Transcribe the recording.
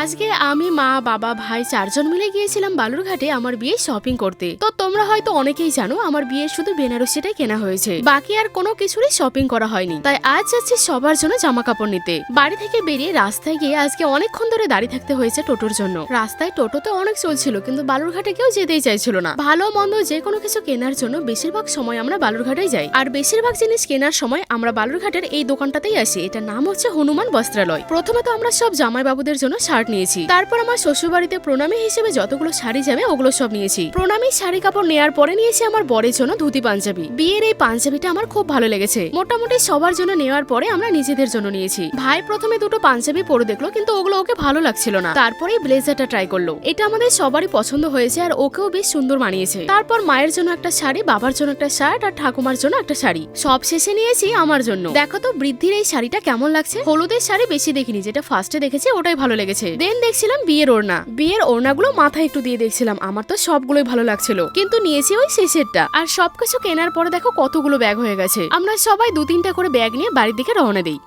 আজকে আমি মা বাবা ভাই চারজন মিলে গিয়েছিলাম বালুরঘাটে আমার বিয়ে শপিং করতে। তো তোমরা হয়তো অনেকেই জানো আমার বিয়ে শুধু বেনারসিটাই কেনা হয়েছে, বাকি আর কোনো কিছুরই শপিং করা হয়নি। তাই আজ যাচ্ছি সবার জন্য জামা কাপড় নিতে। বাড়ি থেকে বেরিয়ে রাস্তায় গিয়ে আজকে অনেকক্ষণ ধরে দাঁড়িয়ে থাকতে হয়েছে টোটোর জন্য। রাস্তায় টোটো তো অনেক চলছিল, কিন্তু বালুরঘাটে কেউ যেতেই চাইছিল না। ভালো মন্দ যে কোনো কিছু কেনার জন্য বেশিরভাগ সময় আমরা বালুরঘাটেই যাই, আর বেশিরভাগ জিনিস কেনার সময় আমরা বালুরঘাটের এই দোকানটাতেই আসি। এটার নাম হচ্ছে হনুমান বস্ত্রালয়। প্রথমে তো আমরা সব জামাই বাবুদের জন্য শার্ট নিয়েছি, তারপর আমার শ্বশুর বাড়িতে প্রণামী হিসেবে যতগুলো শাড়ি যাবে ওগুলো সব নিয়েছি। প্রণামী শাড়ি কাপড় নেওয়ার পরে নিয়েছি আমার বরের জন্য ধুতি পাঞ্জাবি। বিয়ের এই পাঞ্জাবিটা আমার খুব ভালো লেগেছে। মোটামুটি সবার জন্য নেওয়ার পরে আমরা নিজেদের জন্য নিয়েছি। ভাই প্রথমে দুটো পাঞ্জাবি পরে দেখলো, কিন্তু ওগুলো ওকে ভালো লাগছিল না। তারপরে ব্লেজারটা ট্রাই করলো। এটা আমাদের সবারই পছন্দ হয়েছে আর ওকেও বেশ সুন্দর মানিয়েছে। তারপর মায়ের জন্য একটা শাড়ি, বাবার জন্য একটা শার্ট আর ঠাকুমার জন্য একটা শাড়ি। সব শেষে নিয়েছি আমার জন্য। দেখো তো বৃদ্ধির এই শাড়িটা কেমন লাগছে। হলুদের শাড়ি বেশি দেখিনি, যেটা ফার্স্টে দেখেছি ওটাই ভালো লেগেছে। দেন দেখছিলাম বিয়ের ওড়না। বিয়ের ওড়নাগুলো মাথায় একটু দিয়ে দেখছিলাম। আমার তো সবগুলোই ভালো লাগছিল, কিন্তু নিয়েছি ওই শেষেরটা। আর সবকিছু কেনার পরে দেখো কতগুলো ব্যাগ হয়ে গেছে। আমরা সবাই 2-3টা করে ব্যাগ নিয়ে বাড়ির দিকে রওনা দিই।